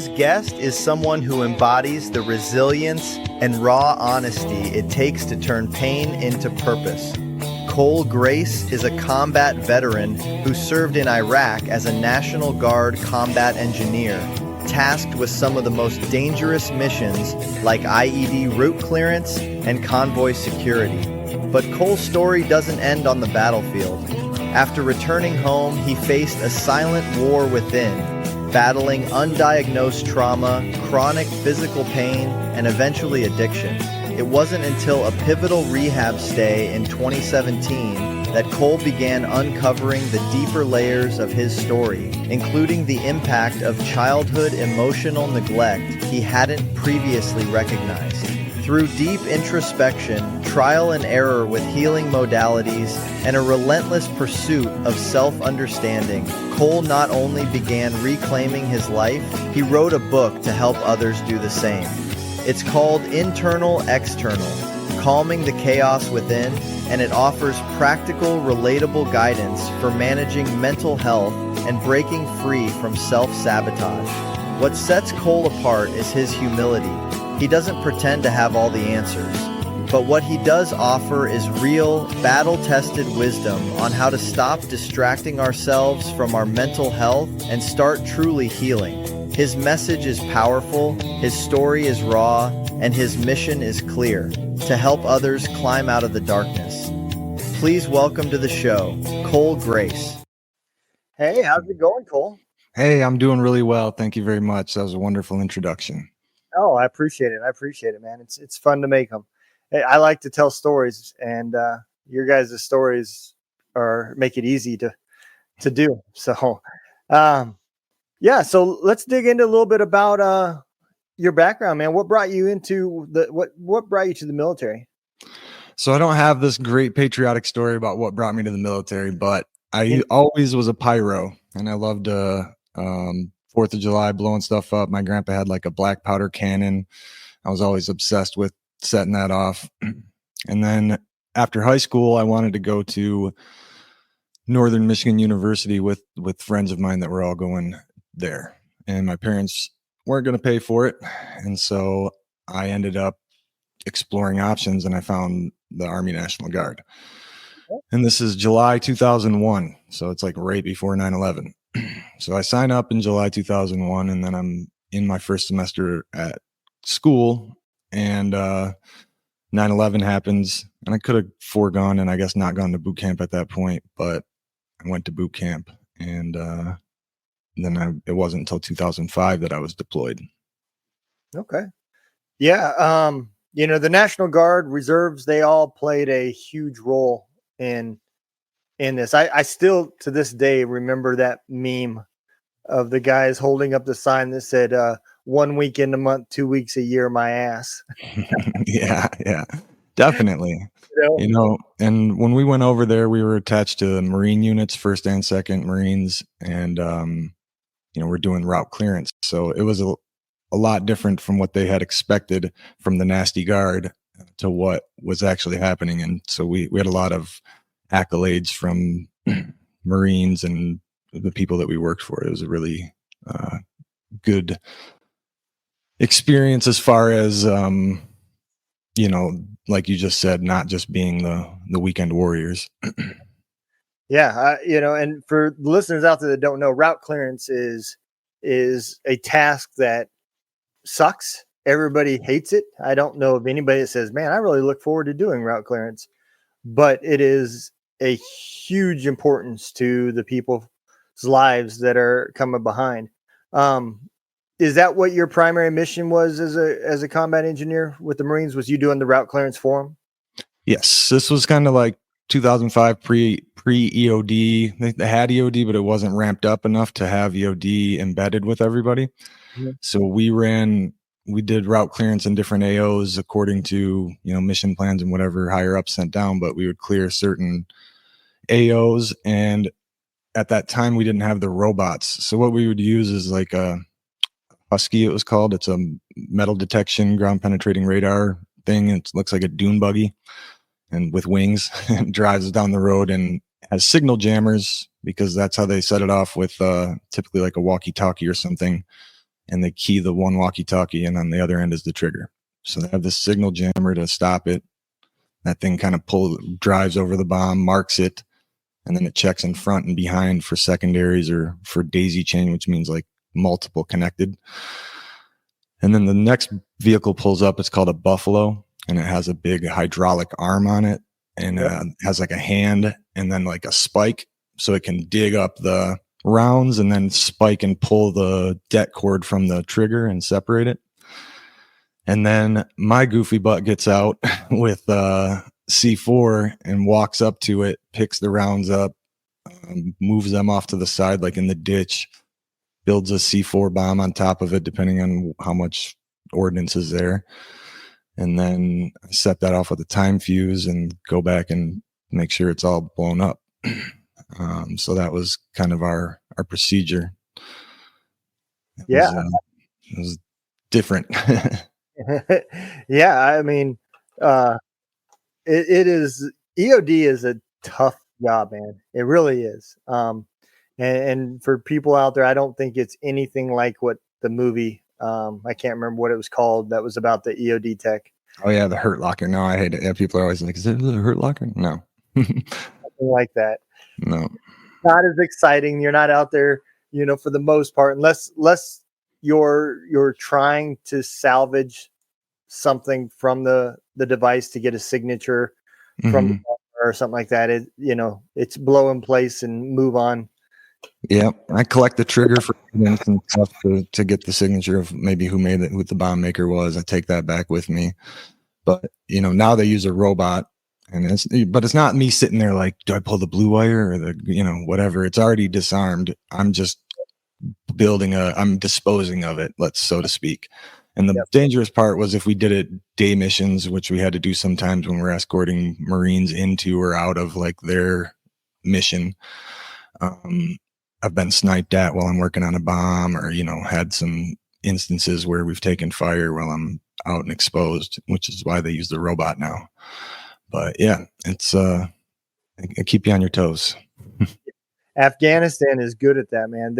Today's guest is someone who embodies the resilience and raw honesty it takes to turn pain into purpose. Cole Grace is a combat veteran who served in Iraq as a National Guard combat engineer, tasked with some of the most dangerous missions like IED route clearance and convoy security. But Cole's story doesn't end on the battlefield. After returning home, he faced a silent war within, battling undiagnosed trauma, chronic physical pain, and eventually addiction. It wasn't until a pivotal rehab stay in 2017 that Cole began uncovering the deeper layers of his story, including the impact of childhood emotional neglect he hadn't previously recognized. Through deep introspection, trial and error with healing modalities, and a relentless pursuit of self-understanding, Cole not only began reclaiming his life, he wrote a book to help others do the same. It's called Internal External, Calming the Chaos Within, and it offers practical, relatable guidance for managing mental health and breaking free from self-sabotage. What sets Cole apart is his humility. He doesn't pretend to have all the answers, but what he does offer is real, battle-tested wisdom on how to stop distracting ourselves from our mental health and start truly healing. His message is powerful, his story is raw, and his mission is clear: to help others climb out of the darkness. Please welcome to the show, Cole Grace. Hey, how's it going, Cole? Hey, I'm doing really well. Thank you very much. That was a wonderful introduction. Oh, I appreciate it. I appreciate it, man. It's fun to make them. Hey, I like to tell stories, and your guys' stories make it easy to do. So, yeah. So let's dig into a little bit about your background, man. What brought you into what brought you to the military? So I don't have this great patriotic story about what brought me to the military, but I always was a pyro, and I loved 4th of July, blowing stuff up. My grandpa had like a black powder cannon. I was always obsessed with setting that off. And then after high school, I wanted to go to Northern Michigan University with friends of mine that were all going there. And my parents weren't going to pay for it. And so I ended up exploring options, and I found the Army National Guard. And this is July 2001. So it's like right before 9/11. So I sign up in July 2001, and then I'm in my first semester at school, and 9/11 happens, and I could have foregone and I guess not gone to boot camp at that point, but I went to boot camp, and then it wasn't until 2005 that I was deployed. Okay. Yeah. The National Guard reserves, they all played a huge role in this. I still to this day remember that meme of the guys holding up the sign that said 1 week in a month, 2 weeks a year, my ass. Yeah, definitely. And when we went over there, we were attached to Marine units, 1st and 2nd Marines, and we're doing route clearance. So it was a lot different from what they had expected from the nasty guard to what was actually happening. And so we had a lot of accolades from Marines and the people that we worked for. It was a really good experience as far as like you just said, not just being the weekend warriors. Yeah, and for the listeners out there that don't know, route clearance is a task that sucks. Everybody hates it. I don't know of anybody that says, man, I really look forward to doing route clearance, but it is a huge importance to the people's lives that are coming behind. Is that what your primary mission was as a combat engineer with the Marines? Was you doing the route clearance for them? Yes, this was kind of like 2005 pre EOD. They had EOD, but it wasn't ramped up enough to have EOD embedded with everybody. Mm-hmm. So we did route clearance in different AOs according to mission plans and whatever higher up sent down. But we would clear certain AOs, and at that time we didn't have the robots. So what we would use is like a Husky, it was called. It's a metal detection, ground penetrating radar thing. It looks like a dune buggy and with wings and drives down the road and has signal jammers because that's how they set it off with typically like a walkie-talkie or something. and they key the one walkie-talkie, and on the other end is the trigger. So they have this signal jammer to stop it. That thing kind of drives over the bomb, marks it, and then it checks in front and behind for secondaries or for daisy chain, which means like multiple connected. And then the next vehicle pulls up. It's called a Buffalo, and it has a big hydraulic arm on it, and has like a hand and then like a spike, so it can dig up the rounds and then spike and pull the det cord from the trigger and separate it. And then my goofy butt gets out with C4 and walks up to it, picks the rounds up, moves them off to the side like in the ditch, builds a C4 bomb on top of it depending on how much ordnance is there, and then I set that off with a time fuse and go back and make sure it's all blown up. So that was kind of our procedure. It was different. Yeah, I mean, it is, EOD is a tough job, man. It really is. And for people out there, I don't think it's anything like what the movie, I can't remember what it was called, that was about the EOD tech. Oh yeah, the Hurt Locker. No, I hate it. Yeah, people are always like, "Is it the Hurt Locker?" No, nothing like that. No, not as exciting. You're not out there, for the most part, unless you're trying to salvage something from the device to get a signature from the or something like that. It's blow in place and move on. Yeah, I collect the trigger for evidence and stuff to get the signature of maybe who made it, who the bomb maker was. I take that back with me. But now they use a robot, and it's not me sitting there like, do I pull the blue wire or the whatever? It's already disarmed. I'm just I'm disposing of it, so to speak. And the dangerous part was if we did it day missions, which we had to do sometimes when we're escorting Marines into or out of like their mission. I've been sniped at while I'm working on a bomb, or, had some instances where we've taken fire while I'm out and exposed, which is why they use the robot now. But yeah, it's, it keep you on your toes. Afghanistan is good at that, man.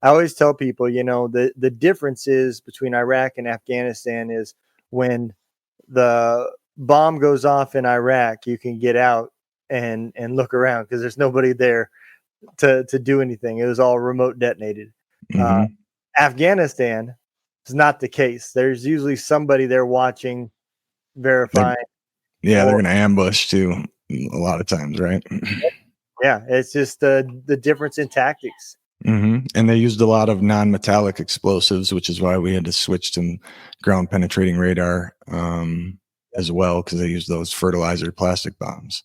I always tell people, the difference is between Iraq and Afghanistan is when the bomb goes off in Iraq, you can get out and look around because there's nobody there to do anything. It was all remote detonated. Afghanistan is not the case. There's usually somebody there watching, verifying. They're going to ambush too a lot of times, right? Yeah, it's just the difference in tactics. And they used a lot of non-metallic explosives, which is why we had to switch to ground penetrating radar as well, because they used those fertilizer plastic bombs.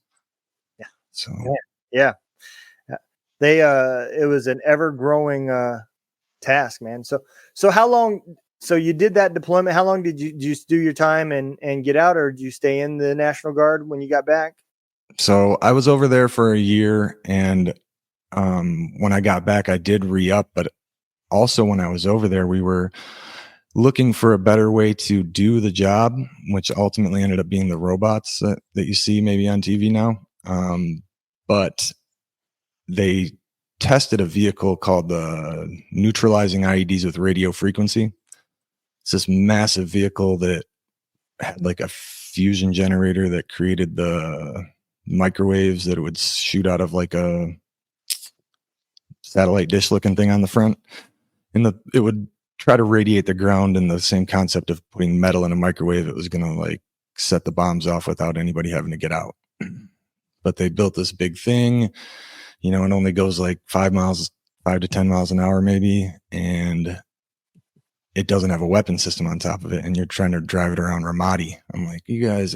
Yeah. So yeah. It was an ever-growing task, man. So how long? So you did that deployment. How long did you do your time and get out, or did you stay in the National Guard when you got back? So I was over there for a year, and when I got back, I did re-up. But also when I was over there, we were looking for a better way to do the job, which ultimately ended up being the robots that you see maybe on TV now. But they tested a vehicle called the neutralizing IEDs with radio frequency. It's this massive vehicle that had like a fusion generator that created the microwaves that it would shoot out of like a satellite dish looking thing on the front. And it would try to radiate the ground, in the same concept of putting metal in a microwave. It was going to like set the bombs off without anybody having to get out. But they built this big thing, it only goes like 5 to 10 miles an hour maybe. And it doesn't have a weapon system on top of it. And you're trying to drive it around Ramadi. I'm like, this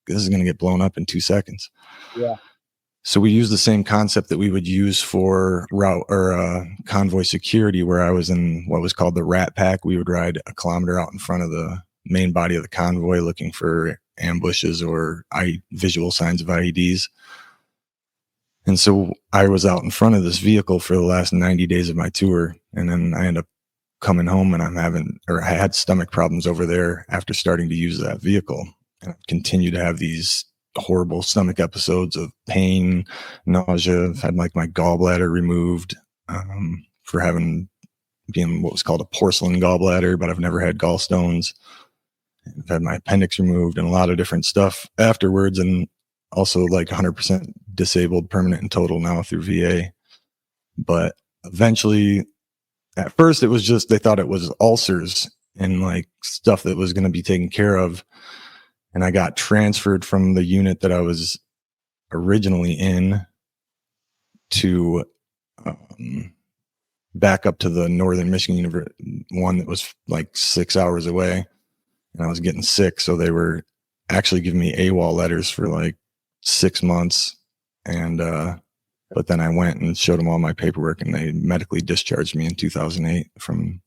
is going to get blown up in 2 seconds. Yeah. So we use the same concept that we would use for route or convoy security, where I was in what was called the Rat Pack. We would ride a kilometer out in front of the main body of the convoy looking for ambushes or visual signs of IEDs. And so I was out in front of this vehicle for the last 90 days of my tour. And then I end up coming home and I had stomach problems over there after starting to use that vehicle. And I continue to have these horrible stomach episodes of pain, nausea. I've had like my gallbladder removed for having being what was called a porcelain gallbladder, but I've never had gallstones. I've had my appendix removed and a lot of different stuff afterwards, and also like 100% disabled, permanent and total now through VA. But eventually, at first, it was just they thought it was ulcers and like stuff that was going to be taken care of. And I got transferred from the unit that I was originally in to back up to the Northern Michigan one that was like 6 hours away. And I was getting sick. So they were actually giving me AWOL letters for like 6 months. And, but then I went and showed them all my paperwork, and they medically discharged me in 2008 from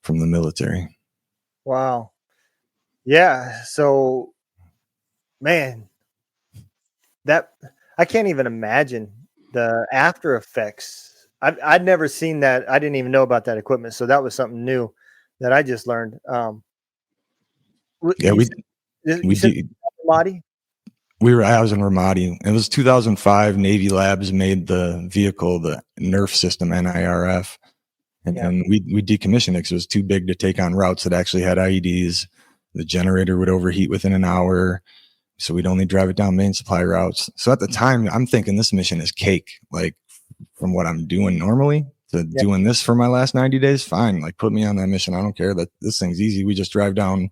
the military. Wow. Yeah. So, man, that I can't even imagine the after effects. I'd never seen that. I didn't even know about that equipment. So that was something new that I just learned. Yeah, you we said did. Ramadi? I was in Ramadi. It was 2005. Navy Labs made the vehicle, the NIRF system, NIRF. And then we decommissioned it because it was too big to take on routes that actually had IEDs. The generator would overheat within an hour. So we'd only drive it down main supply routes. So at the time, I'm thinking this mission is cake. Like, from what I'm doing normally to doing this for my last 90 days, fine. Like, put me on that mission. I don't care. That this thing's easy. We just drive down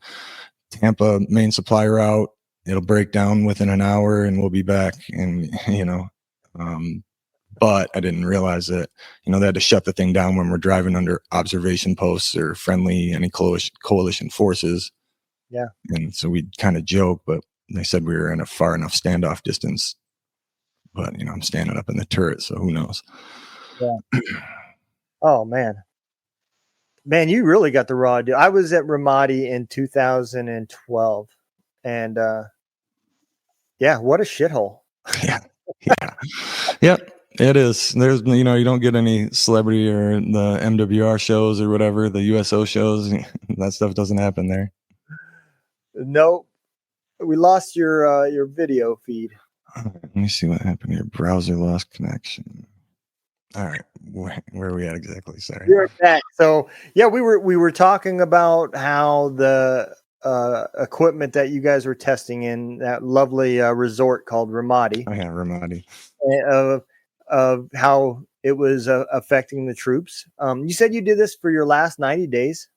Tampa main supply route. It'll break down within an hour and we'll be back. And, but I didn't realize that, they had to shut the thing down when we're driving under observation posts or any coalition forces. Yeah. And so we kind of joke, but they said we were in a far enough standoff distance. But, I'm standing up in the turret, so who knows? Yeah. Oh, man. Man, you really got the raw deal. I was at Ramadi in 2012. And, what a shithole. Yeah, it is. There's, you don't get any celebrity or the MWR shows or whatever, the USO shows. That stuff doesn't happen there. Nope. We lost your video feed. Let me see what happened here. Browser lost connection. All right, where are we at exactly? Sorry. You're back. So we were talking about how the equipment that you guys were testing in that lovely resort called Ramadi. Oh yeah, Ramadi. Of how it was affecting the troops. You said you did this for your last 90 days.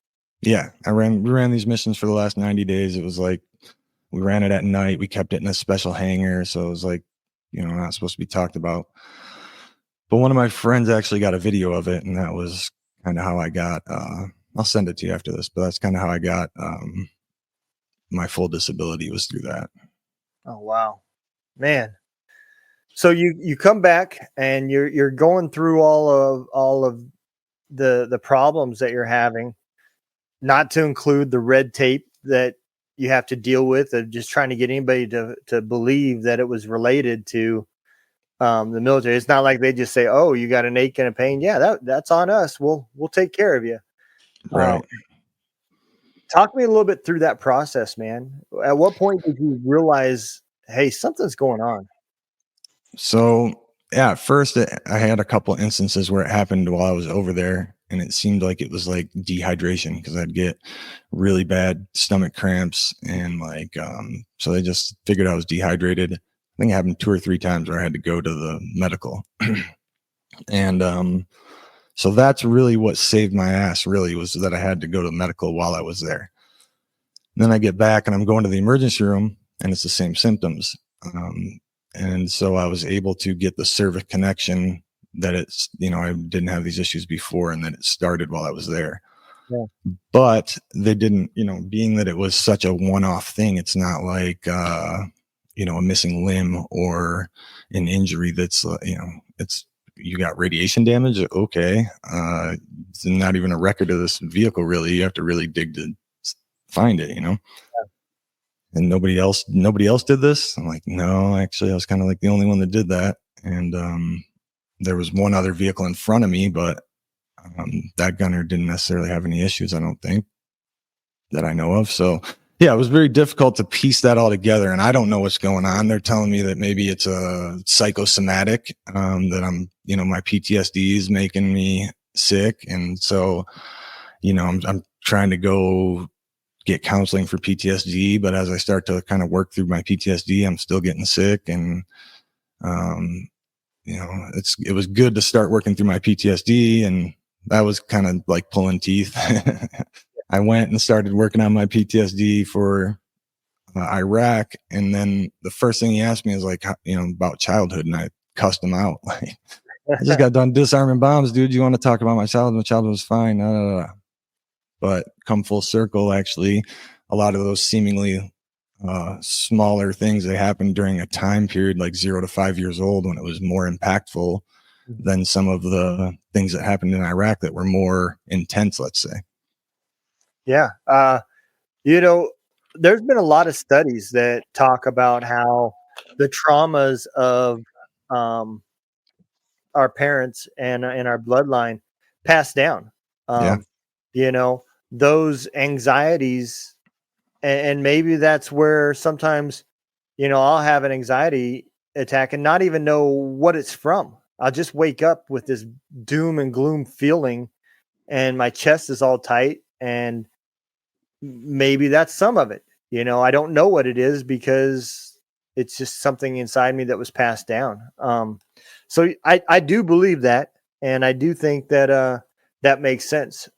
Yeah, we ran these missions for the last 90 days. It was like we ran it at night. We kept it in a special hangar, so it was like, not supposed to be talked about. But one of my friends actually got a video of it, and that was kind of how I got. I'll send it to you after this, but that's kind of how I got my full disability, was through that. Oh wow, man! So you come back and you're going through all of the problems that you're having, not to include the red tape that you have to deal with of just trying to get anybody to believe that it was related to the military. It's not like they just say, "Oh, you got an ache and a pain. Yeah, that's on us. We'll take care of you." Right. Talk me a little bit through that process, man. At what point did you realize, hey, something's going on? So yeah, at first I had a couple instances where it happened while I was over there, and it seemed like it was like dehydration, because I'd get really bad stomach cramps, and like so they just figured I was dehydrated. I think it happened 2 or 3 times where I had to go to the medical. And so that's really what saved my ass, really, was that I had to go to medical while I was there. And then I get back and I'm going to the emergency room, and it's the same symptoms. And so I was able to get the cervix connection that it's, I didn't have these issues before, and that it started while I was there. Yeah. But they didn't, being that it was such a one-off thing, it's not like, a missing limb or an injury that's, it's, you got radiation damage. Okay. It's not even a record of this vehicle, really. You have to really dig to find it, Yeah. And nobody else did this. I'm like, no, actually I was kind of like the only one that did that. And, there was one other vehicle in front of me, but, that gunner didn't necessarily have any issues, I don't think, that I know of. So yeah, it was very difficult to piece that all together, and I don't know what's going on. They're telling me that maybe it's a psychosomatic, that I'm, my PTSD is making me, sick. And so, I'm trying to go get counseling for PTSD, but as I start to kind of work through my PTSD, I'm still getting sick. And, it was good to start working through my PTSD, and that was kind of like pulling teeth. I went and started working on my PTSD for Iraq, and then the first thing he asked me is like, about childhood, and I cussed him out. Like, I just got done disarming bombs, dude. You want to talk about my childhood? My childhood was fine. But come full circle, actually, a lot of those seemingly smaller things that happened during a time period like 0 to 5 years old, when it was more impactful than some of the things that happened in Iraq that were more intense, let's say. Yeah. There's been a lot of studies that talk about how the traumas of our parents and our bloodline pass down. Yeah. Um, those anxieties, and maybe that's where sometimes, I'll have an anxiety attack and not even know what it's from. I'll just wake up with this doom and gloom feeling, and my chest is all tight, and maybe that's some of it. I don't know what it is because it's just something inside me that was passed down. So I do believe that, and I do think that that makes sense.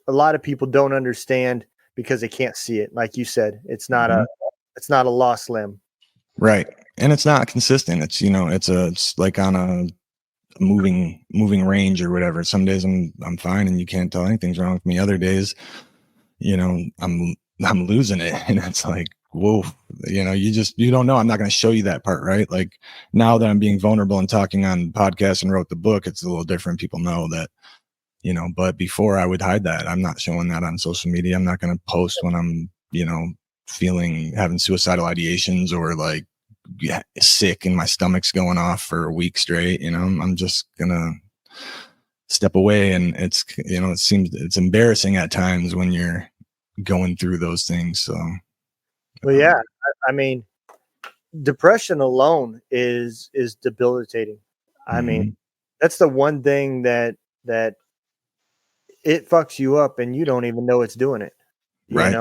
A lot of people don't understand because they can't see it. Like you said, it's not a lost limb. Right. And it's not consistent. It's, it's like on a moving range or whatever. Some days I'm fine and you can't tell anything's wrong with me. Other days, I'm losing it. And it's like, whoa, you don't know. I'm not going to show you that part, right? Like, now that I'm being vulnerable and talking on podcasts and wrote the book, it's a little different. People know that, but before I would hide that. I'm not showing that on social media. I'm not going to post when I'm, having suicidal ideations or like sick and my stomach's going off for a week straight. I'm just gonna step away. And it's, it seems it's embarrassing at times when you're going through those things. So, Well, yeah, I mean, depression alone is debilitating. I mean, that's the one thing that it fucks you up and you don't even know it's doing it. right.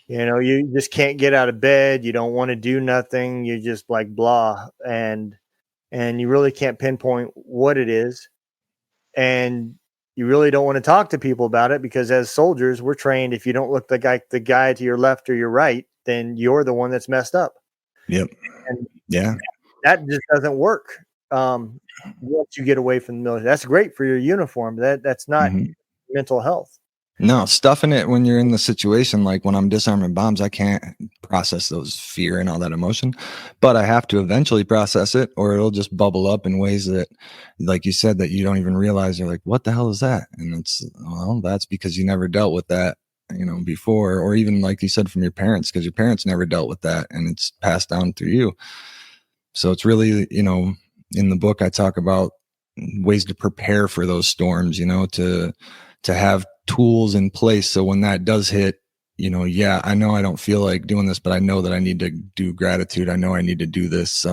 You just can't get out of bed. You don't want to do nothing. You're just like blah. And you really can't pinpoint what it is. And you really don't want to talk to people about it because as soldiers, we're trained. If you don't look like the guy to your left or your right, then you're the one that's messed up. Yep. And yeah, that just doesn't work. Once you get away from the military, that's great for your uniform. That's not mental health. No, stuffing it when you're in the situation, like when I'm disarming bombs, I can't process those fear and all that emotion, but I have to eventually process it or it'll just bubble up in ways that, like you said, that you don't even realize. You're like, what the hell is that? And it's, well, that's because you never dealt with that, before, or even like you said, from your parents, because your parents never dealt with that and it's passed down through you. So it's really, in the book, I talk about ways to prepare for those storms, to have tools in place. So when that does hit, I know I don't feel like doing this, but I know that I need to do gratitude. I know I need to do this,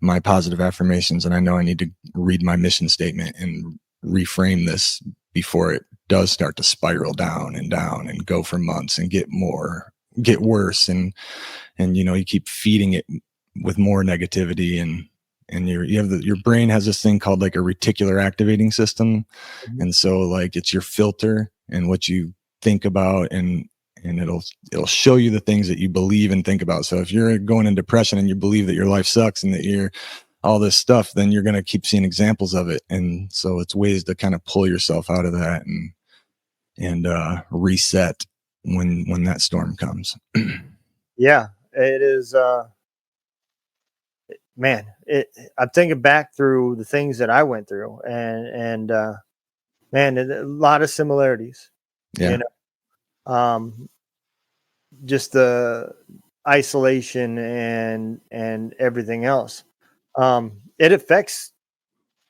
my positive affirmations, and I know I need to read my mission statement and reframe this before it does start to spiral down and go for months and get worse. And you keep feeding it with more negativity and your brain has this thing called like a reticular activating system. And so like it's your filter and what you think about and it'll show you the things that you believe and think about. So if you're going in depression and you believe that your life sucks and that you're all this stuff, then you're going to keep seeing examples of it. And so it's ways to kind of pull yourself out of that and reset when that storm comes. Yeah, it is. Man, I'm thinking back through the things that I went through, and man, a lot of similarities. Yeah. Just the isolation and everything else. It affects.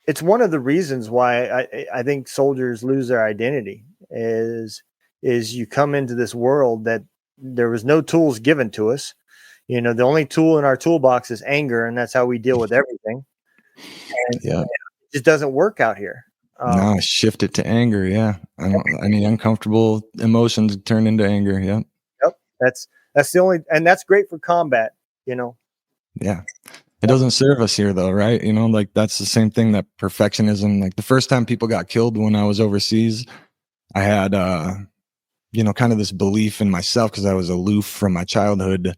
It's one of the reasons why I think soldiers lose their identity is you come into this world that there was no tools given to us. The only tool in our toolbox is anger, and that's how we deal with everything. And Yeah. it just doesn't work out here. No, shift it to anger. Yeah. Any uncomfortable emotions turn into anger. Yeah. Yep. That's the only, and that's great for combat, you know. Yeah. It doesn't serve us here though, right? Like that's the same thing, that perfectionism. Like the first time people got killed when I was overseas, I had kind of this belief in myself because I was aloof from my childhood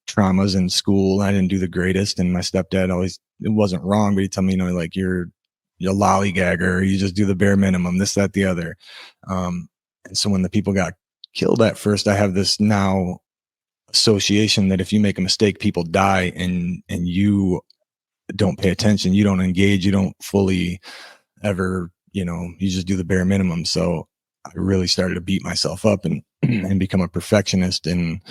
traumas in school. I didn't do the greatest, and my stepdad always, it wasn't wrong, but he told me, like you're a lollygagger, you just do the bare minimum, this, that, the other. And so when the people got killed at first, I have this now association that if you make a mistake, people die, and you don't pay attention, you don't engage, you don't fully ever, you just do the bare minimum. So I really started to beat myself up and and become a perfectionist, and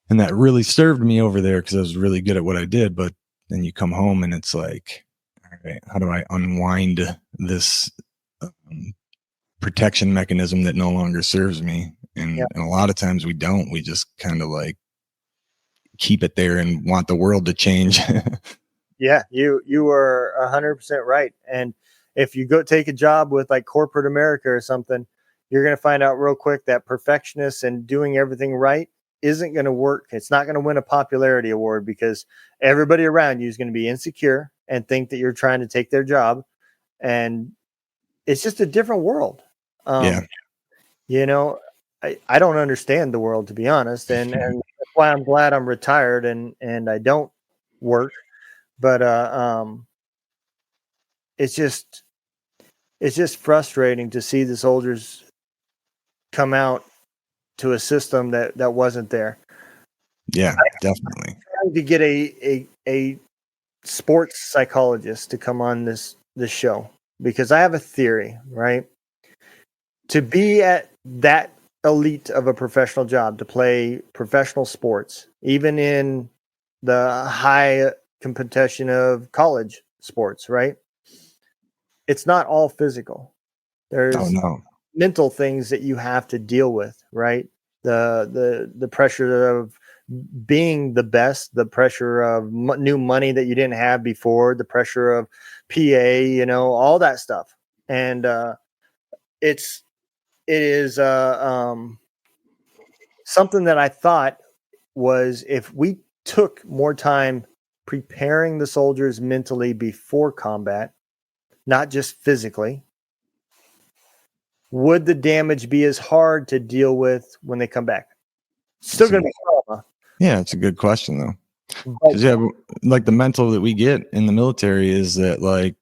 that really served me over there because I was really good at what I did. But then you come home and it's like, all right, how do I unwind this protection mechanism that no longer serves me? And a lot of times we don't. We just kind of like keep it there and want the world to change. Yeah, you are 100% right. And if you go take a job with like corporate America or something, you're going to find out real quick that perfectionist and doing everything right isn't going to work. It's not going to win a popularity award because everybody around you is going to be insecure and think that you're trying to take their job. And it's just a different world. Yeah. You know, I don't understand the world, to be honest. And that's why I'm glad I'm retired and I don't work. But it's just frustrating to see the soldiers come out to a system that wasn't there. Yeah, definitely. I'm trying to get a sports psychologist to come on this show because I have a theory, right? To be at that elite of a professional job, to play professional sports, even in the high competition of college sports, right? It's not all physical. There's mental things that you have to deal with, right? The pressure of being the best, the pressure of new money that you didn't have before, the pressure of PA, all that stuff. And it is something that I thought was, if we took more time preparing the soldiers mentally before combat, not just physically, would the damage be as hard to deal with when they come back? Still going to be trauma. Yeah, it's a good question though. Because like the mental that we get in the military is that like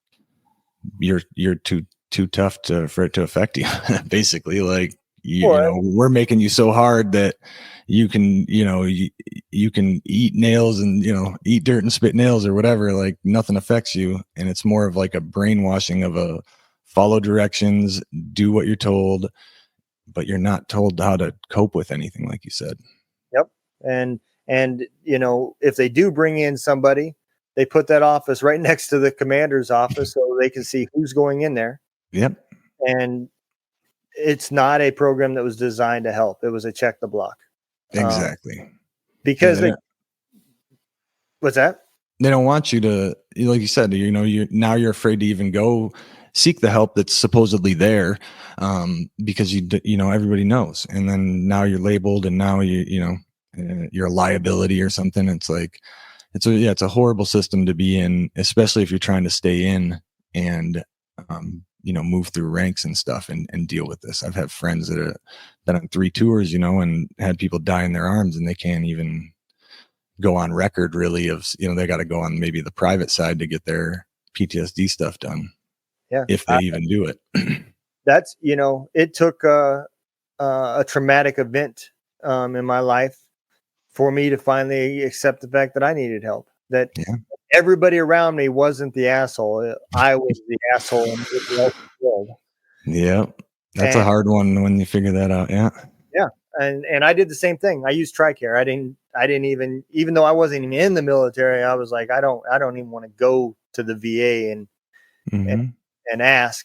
you're too tough for it to affect you. Basically, like we're making you so hard that you can you can eat nails and eat dirt and spit nails or whatever. Like nothing affects you, and it's more of like a brainwashing of a follow directions, do what you're told, but you're not told how to cope with anything, like you said. Yep. And if they do bring in somebody, they put that office right next to the commander's office so they can see who's going in there. Yep. And it's not a program that was designed to help. It was a check the block. Exactly. Because what's that? They don't want you to, like you said, you're afraid to even go seek the help that's supposedly there, because everybody knows, and then now you're labeled, and now you're a liability or something. It's like it's a horrible system to be in, especially if you're trying to stay in and move through ranks and stuff and deal with this. I've had friends that have been on 3 tours, and had people die in their arms, and they can't even go on record really of they got to go on maybe the private side to get their PTSD stuff done. Yeah, if they even do it. That's it took a traumatic event in my life for me to finally accept the fact that I needed help, that everybody around me wasn't the asshole. I was the asshole in the world. Yeah, that's a hard one when you figure that out. Yeah, and I did the same thing. I used TRICARE. I didn't even though I wasn't even in the military, I was like, I don't even want to go to the VA and ask.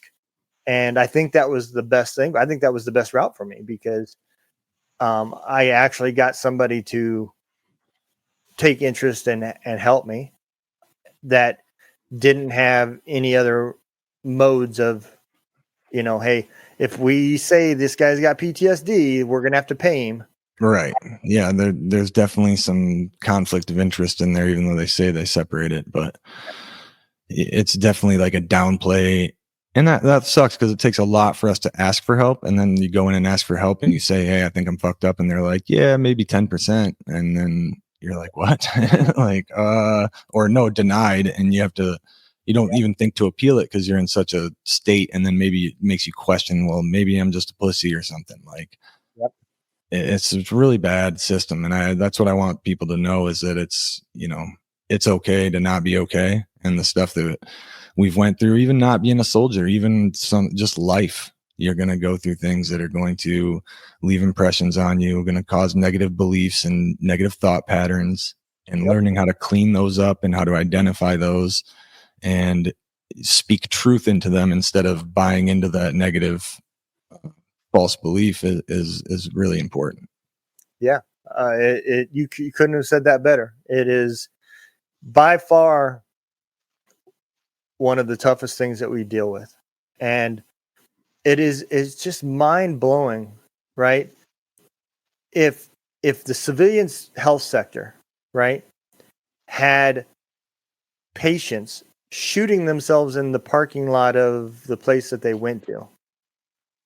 And I think that was the best thing. I think that was the best route for me because I actually got somebody to take interest and help me that didn't have any other modes of, hey, if we say this guy's got PTSD, we're going to have to pay him. Right. Yeah. There's definitely some conflict of interest in there, even though they say they separate it, but it's definitely like a downplay. And that sucks because it takes a lot for us to ask for help. And then you go in and ask for help and you say, hey, I think I'm fucked up. And they're like, yeah, maybe 10%. And then you're like, what? Like, or no, denied. And you don't even think to appeal it because you're in such a state. And then maybe it makes you question, well, maybe I'm just a pussy or something. Like, Yep. it's a really bad system. And that's what I want people to know is that it's okay to not be okay. And the stuff that we've went through, even not being a soldier, even just life, you're going to go through things that are going to leave impressions on you, going to cause negative beliefs and negative thought patterns, and Yep. learning how to clean those up and how to identify those and speak truth into them instead of buying into that negative false belief is really important. Yeah. You couldn't have said that better. It is by far one of the toughest things that we deal with. And it's just mind blowing, right? If the civilian health sector, right, had patients shooting themselves in the parking lot of the place that they went to,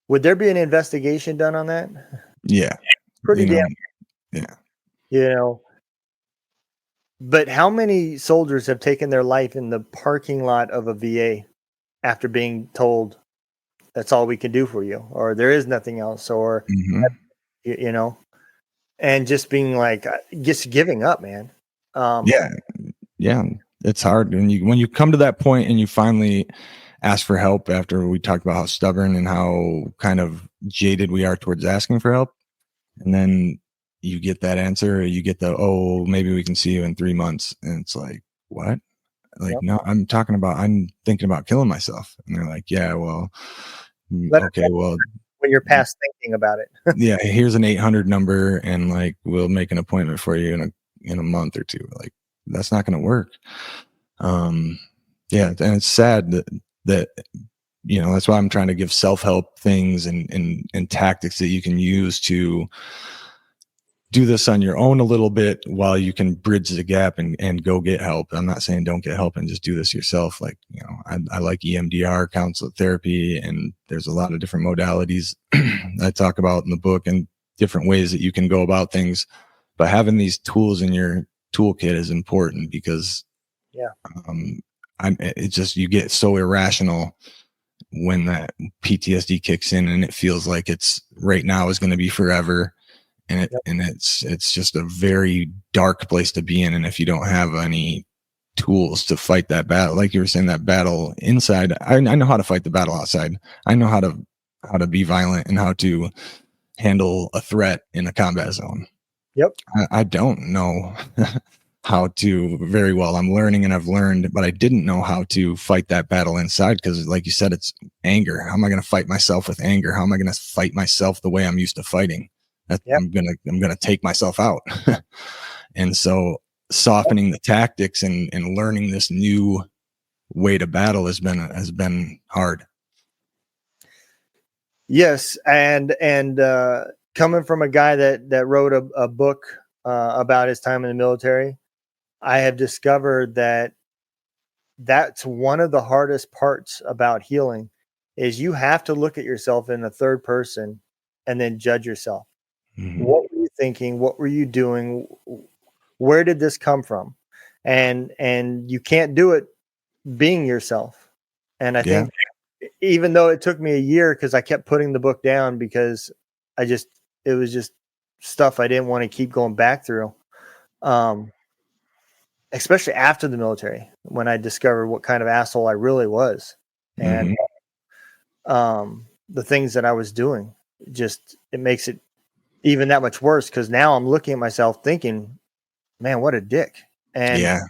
would there be an investigation done on that? Yeah. Pretty damn. Yeah. But how many soldiers have taken their life in the parking lot of a VA after being told that's all we can do for you, or there is nothing else, or and just being like, just giving up, man. Yeah, it's hard when you come to that point and you finally ask for help after we talked about how stubborn and how kind of jaded we are towards asking for help, and then you get that answer, or you get oh, maybe we can see you in 3 months, and it's like, what? Like, Yep. no, I'm thinking about killing myself, and they're like, yeah, well, okay, well, when you're past thinking about it. yeah, here's an 800 number, and like we'll make an appointment for you in a month or two. Like, that's not going to work. Yeah, and it's sad that that's why I'm trying to give self-help things and tactics that you can use to do this on your own a little bit while you can bridge the gap and go get help. I'm not saying don't get help and just do this yourself. Like, I like EMDR, counselor therapy, and there's a lot of different modalities I talk about in the book and different ways that you can go about things. But having these tools in your toolkit is important because it's just, you get so irrational when that PTSD kicks in and it feels like it's right now is going to be forever. And it's just a very dark place to be in. And if you don't have any tools to fight that battle, like you were saying, that battle inside, I know how to fight the battle outside. I know how to be violent and how to handle a threat in a combat zone. Yep. I don't know how to very well. I'm learning and I've learned, but I didn't know how to fight that battle inside because, like you said, it's anger. How am I going to fight myself with anger? How am I going to fight myself the way I'm used to fighting? I'm gonna take myself out. And so softening the tactics and learning this new way to battle has been hard. Yes, and coming from a guy that wrote a book about his time in the military, I have discovered that that's one of the hardest parts about healing is you have to look at yourself in the third person and then judge yourself. Mm-hmm. What were you thinking? What were you doing? Where did this come from? And you can't do it being yourself. And I think even though it took me a year because I kept putting the book down because it was just stuff I didn't want to keep going back through. Especially after the military, when I discovered what kind of asshole I really was. And the things that I was doing, it makes it even that much worse because now I'm looking at myself thinking, man, what a dick. And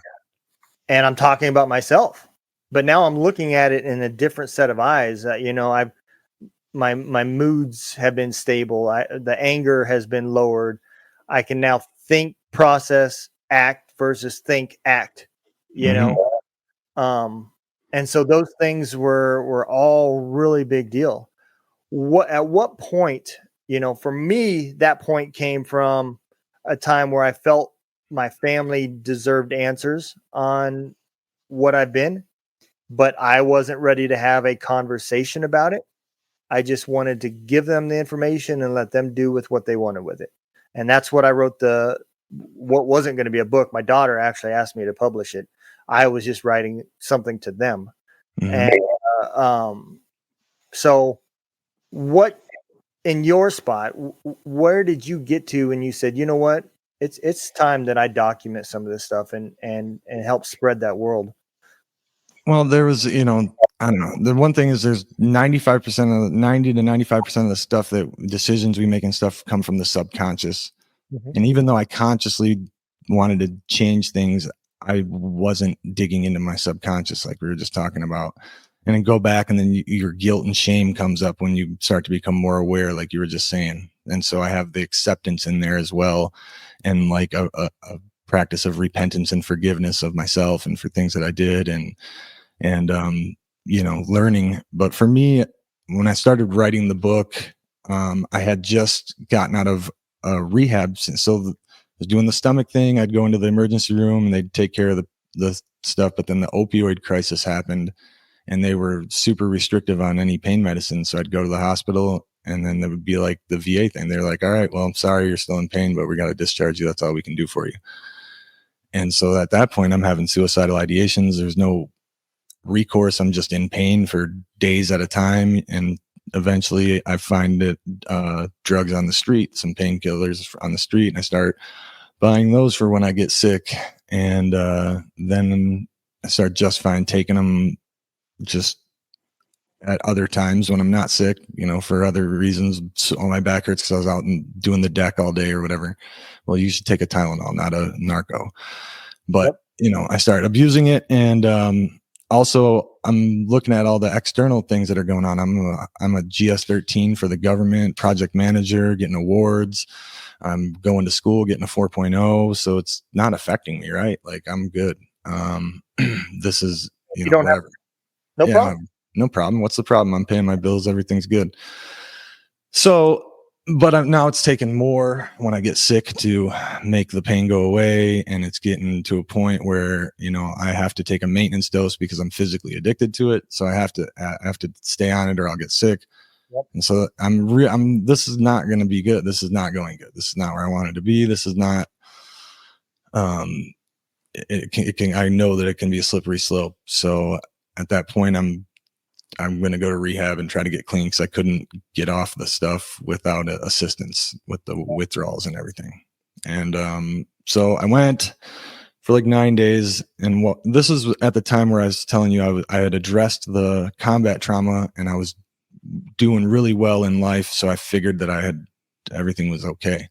I'm talking about myself, but now I'm looking at it in a different set of eyes. My moods have been stable. The anger has been lowered. I can now think, process, act versus think, act, Um, and so those things were all really big deal. At what point, for me, that point came from a time where I felt my family deserved answers on what I've been, but I wasn't ready to have a conversation about it. I just wanted to give them the information and let them do with what they wanted with it. And that's what I wrote what wasn't going to be a book. My daughter actually asked me to publish it. I was just writing something to them. Mhm. And so what in your spot, where did you get to when you said, you know what, it's time that I document some of this stuff and help spread that world? Well, there was, I don't know. The one thing is there's 90 to 95% of the stuff that decisions we make and stuff come from the subconscious. Mhm. And even though I consciously wanted to change things, I wasn't digging into my subconscious like we were just talking about. And then go back, and then your guilt and shame comes up when you start to become more aware, like you were just saying. And so I have the acceptance in there as well, and like a practice of repentance and forgiveness of myself and for things that I did, and learning. But for me, when I started writing the book, I had just gotten out of rehab, so I was doing the stomach thing. I'd go into the emergency room and they'd take care of the stuff, but then the opioid crisis happened, and they were super restrictive on any pain medicine. So I'd go to the hospital, and then there would be like the VA thing. They're like, all right, well, I'm sorry, you're still in pain, but we got to discharge you. That's all we can do for you. And so at that point, I'm having suicidal ideations. There's no recourse. I'm just in pain for days at a time. And eventually I find it, drugs on the street, some painkillers on the street. And I start buying those for when I get sick. And then I start just fine taking them just at other times when I'm not sick, for other reasons. So my back hurts because I was out and doing the deck all day or whatever. Well, you should take a Tylenol, not a narco. But, Yep. I started abusing it. And also, I'm looking at all the external things that are going on. I'm a GS-13 for the government, project manager, getting awards. I'm going to school, getting a 4.0. So it's not affecting me, right? Like, I'm good. This is, You don't have whatever. no Yeah, problem. no problem. What's the problem? I'm paying my bills. Everything's good. So, but now it's taken more when I get sick to make the pain go away. And it's getting to a point where, I have to take a maintenance dose because I'm physically addicted to it. So I have to stay on it or I'll get sick. Yep. And so this is not going to be good. This is not going good. This is not where I wanted to be. This is not, I know that it can be a slippery slope. So at that point, I'm going to go to rehab and try to get clean because I couldn't get off the stuff without assistance with the withdrawals and everything. And so I went for like 9 days. And this is at the time where I was telling you I had addressed the combat trauma and I was doing really well in life. So I figured that everything was okay.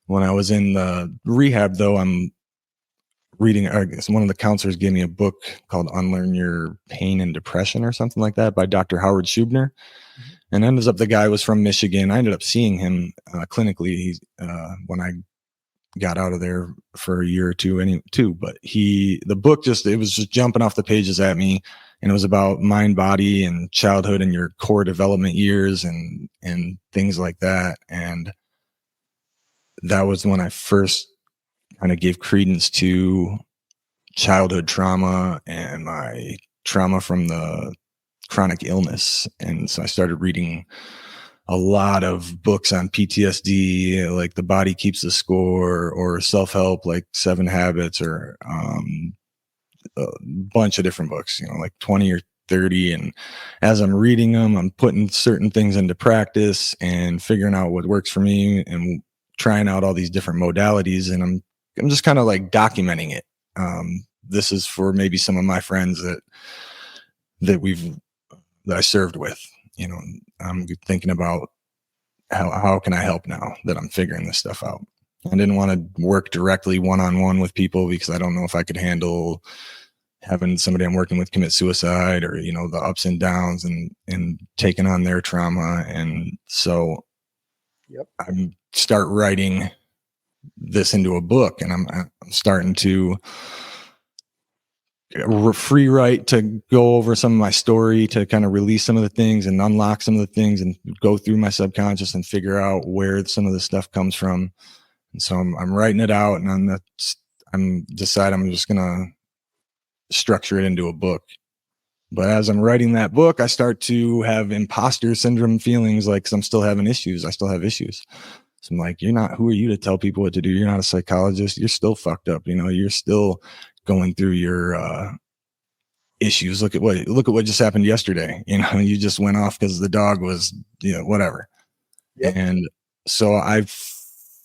When I was in the rehab, though, I'm reading, I guess one of the counselors gave me a book called Unlearn Your Pain and Depression or something like that by Dr. Howard Schubner. Mhm. And ends up the guy was from Michigan. I ended up seeing him clinically when I got out of there for a year or two. But the book it was just jumping off the pages at me. And it was about mind, body, and childhood and your core development years and things like that. And that was when I first kind of gave credence to childhood trauma and my trauma from the chronic illness. And so I started reading a lot of books on PTSD, like The Body Keeps the Score, or self-help, like 7 Habits, or a bunch of different books, like 20 or 30. And as I'm reading them, I'm putting certain things into practice and figuring out what works for me and trying out all these different modalities. And I'm just kind of like documenting it. This is for maybe some of my friends that I served with. I'm thinking about how can I help now that I'm figuring this stuff out. I didn't want to work directly one-on-one with people because I don't know if I could handle having somebody I'm working with commit suicide, or the ups and downs and taking on their trauma. And so Yep. I start writing this into a book, and I'm starting to free write to go over some of my story, to kind of release some of the things and unlock some of the things and go through my subconscious and figure out where some of the stuff comes from. And so I'm writing it out, and I'm just gonna structure it into a book. But as I'm writing that book, I start to have imposter syndrome feelings, like, 'cause I'm still having issues. I still have issues. So I'm like, who are you to tell people what to do? You're not a psychologist. You're still fucked up. You're still going through your issues. Look at what just happened yesterday. You just went off because the dog was, whatever. Yep. And so I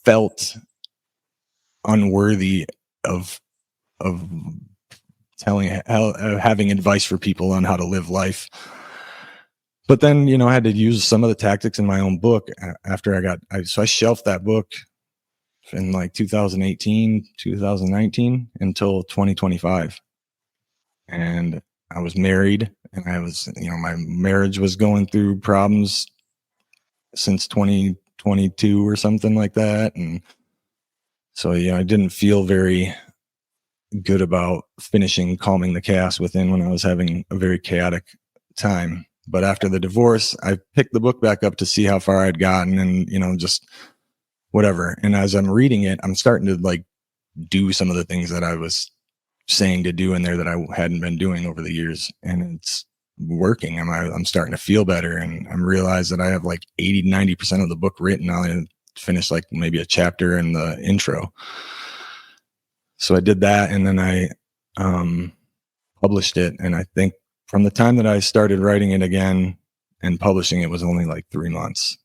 felt unworthy of having advice for people on how to live life. But then, I had to use some of the tactics in my own book after I shelved that book in like 2018, 2019 until 2025. And I was married, and my marriage was going through problems since 2022 or something like that. And so, I didn't feel very good about finishing Calming the Chaos Within when I was having a very chaotic time. But after the divorce, I picked the book back up to see how far I'd gotten, and, just whatever. And as I'm reading it, I'm starting to like do some of the things that I was saying to do in there that I hadn't been doing over the years. And it's working. I'm starting to feel better. And I'm realized that I have like 80-90% of the book written. I'll finish like maybe a chapter in the intro. So I did that, and then I published it. And I think from the time that I started writing it again and publishing it was only like 3 months,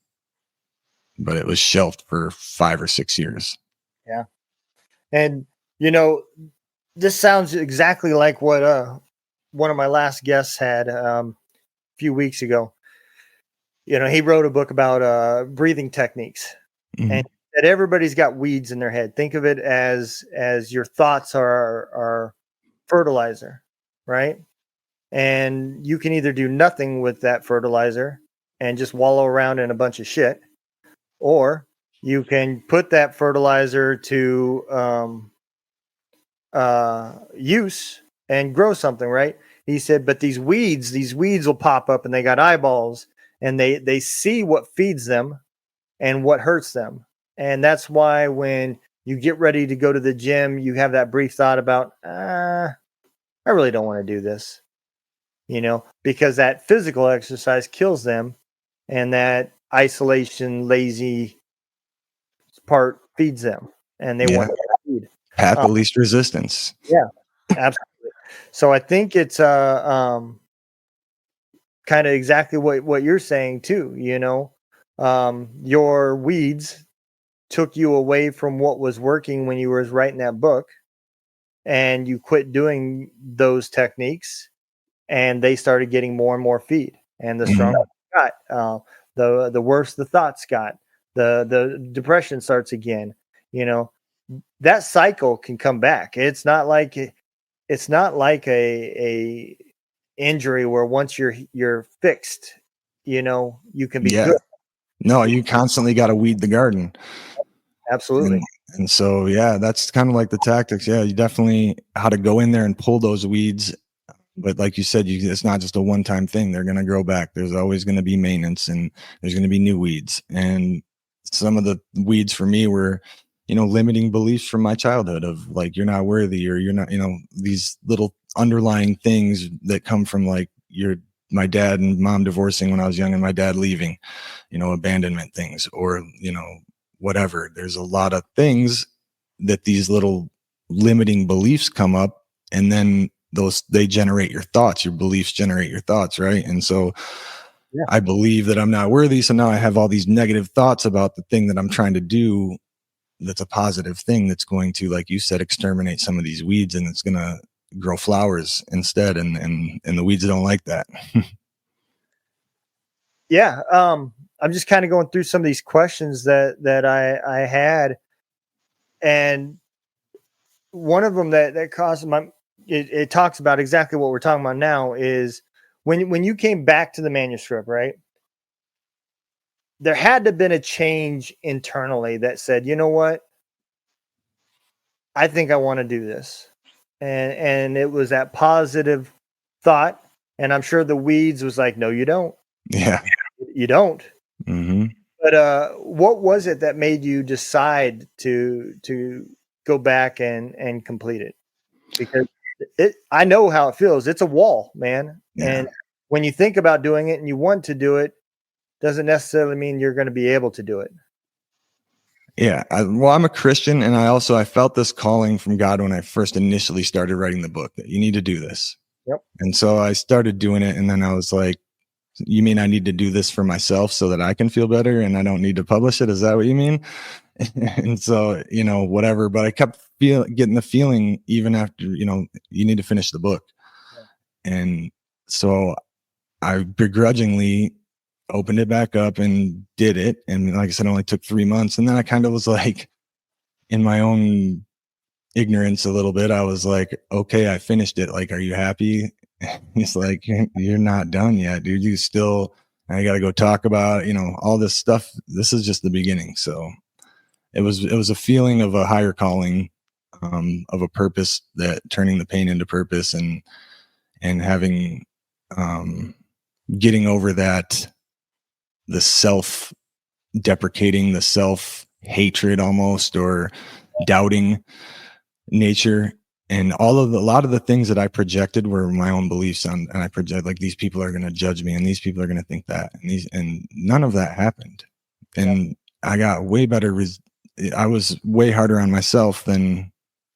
but it was shelved for 5 or 6 years. Yeah. And, this sounds exactly like what one of my last guests had a few weeks ago. He wrote a book about breathing techniques, and that everybody's got weeds in their head. Think of it as your thoughts are fertilizer, right? And you can either do nothing with that fertilizer and just wallow around in a bunch of shit, or you can put that fertilizer to use and grow something, right? He said, but these weeds will pop up, and they got eyeballs, and they see what feeds them and what hurts them. And that's why when you get ready to go to the gym, you have that brief thought about, I really don't want to do this, because that physical exercise kills them, and that isolation, lazy part feeds them, and they want to feed. Path of least resistance. Yeah, absolutely. So I think it's kind of exactly what you're saying too. Your weeds took you away from what was working when you were writing that book, and you quit doing those techniques, and they started getting more and more feed. And the stronger you got, the worse the thoughts got. The depression starts again. That cycle can come back. It's not like a injury where once you're fixed, you can be good. No, you constantly got to weed the garden. Absolutely. And so, that's kind of like the tactics. Yeah, you definitely how to go in there and pull those weeds. But like you said, it's not just a one-time thing. They're going to grow back. There's always going to be maintenance, and there's going to be new weeds. And some of the weeds for me were, limiting beliefs from my childhood of like, you're not worthy, or you're not, these little underlying things that come from like my dad and mom divorcing when I was young, and my dad leaving, abandonment things, or, whatever. There's a lot of things that these little limiting beliefs come up, and then they generate your thoughts. Your beliefs generate your thoughts, right? And so I believe that I'm not worthy, so now I have all these negative thoughts about the thing that I'm trying to do that's a positive thing that's going to, like you said, exterminate some of these weeds, and it's going to grow flowers instead, and the weeds don't like that. Yeah. I'm just kind of going through some of these questions that I had, and one of them that caused it talks about exactly what we're talking about now is when you came back to the manuscript, right? There had to have been a change internally that said, you know what? I think I want to do this. and it was that positive thought. And I'm sure the weeds was like, no, you don't. Yeah. You don't. Mm-hmm. But what was it that made you decide to go back and complete it? Because I know how it feels. It's a wall, man. Yeah. And when you think about doing it and you want to do it, doesn't necessarily mean you're going to be able to do it. Yeah. Well, I'm a Christian, and I felt this calling from God when I first initially started writing the book that you need to do this. Yep. And so I started doing it, and then I was like, you mean I need to do this for myself so that I can feel better and I don't need to publish it? Is that what you mean? And so, whatever, but I kept getting the feeling even after, you need to finish the book. Yeah. And so I begrudgingly opened it back up and did it. And like I said, it only took 3 months. And then I kind of was like, in my own ignorance a little bit, I was like, okay, I finished it. Like, are you happy? He's like, you're not done yet, dude. You still, I got to go talk about, all this stuff. This is just the beginning. So it was a feeling of a higher calling, of a purpose, that turning the pain into purpose, and having, getting over that, the self deprecating, the self hatred almost, or doubting nature. And a lot of the things that I projected were my own beliefs on, and I project like, these people are going to judge me and these people are going to think that, and none of that happened. And I got way better. I was way harder on myself than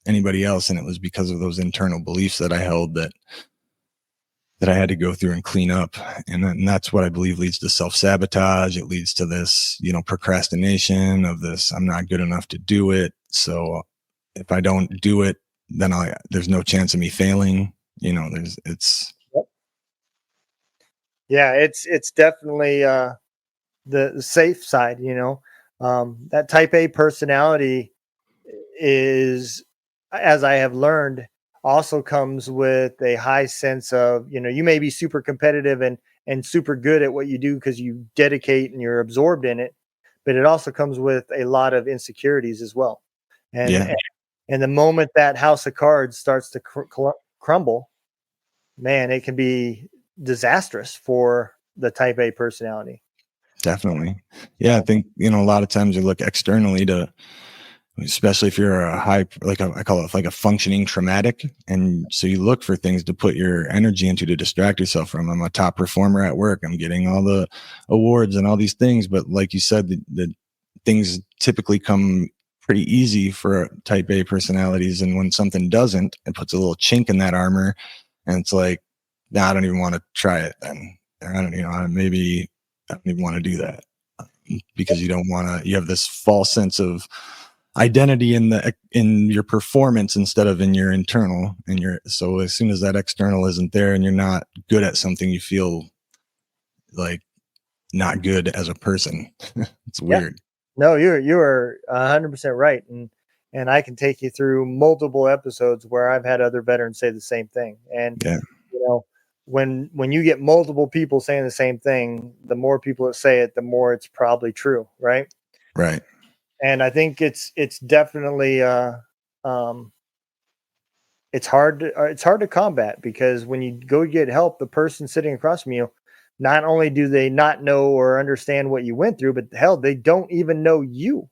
anybody else. And it was because of those internal beliefs that I held that I had to go through and clean up. And that's what I believe leads to self-sabotage. It leads to this, procrastination of this, I'm not good enough to do it. So if I don't do it, then there's no chance of me failing. Yeah, it's definitely the safe side. That type A personality is, as I have learned, also comes with a high sense of, you may be super competitive and super good at what you do because you dedicate and you're absorbed in it, but it also comes with a lot of insecurities as well. And the moment that house of cards starts to crumble, man, it can be disastrous for the type A personality. Definitely. Yeah. I think, a lot of times you look externally to, especially if you're I call it like a functioning traumatic. And so you look for things to put your energy into to distract yourself from. I'm a top performer at work. I'm getting all the awards and all these things. But like you said, the things typically come pretty easy for type A personalities. And when something doesn't, it puts a little chink in that armor. And it's like, nah, I don't even want to try it then. Maybe I don't even want to do that, because you have this false sense of identity in your performance instead of in your internal. So as soon as that external isn't there and you're not good at something, you feel like not good as a person. It's weird. No, you are 100% right. And I can take you through multiple episodes where I've had other veterans say the same thing. And, when you get multiple people saying the same thing, the more people that say it, the more it's probably true. Right. Right. And I think it's definitely, it's hard to combat, because when you go get help, the person sitting across from you, not only do they not know or understand what you went through, but hell, they don't even know you.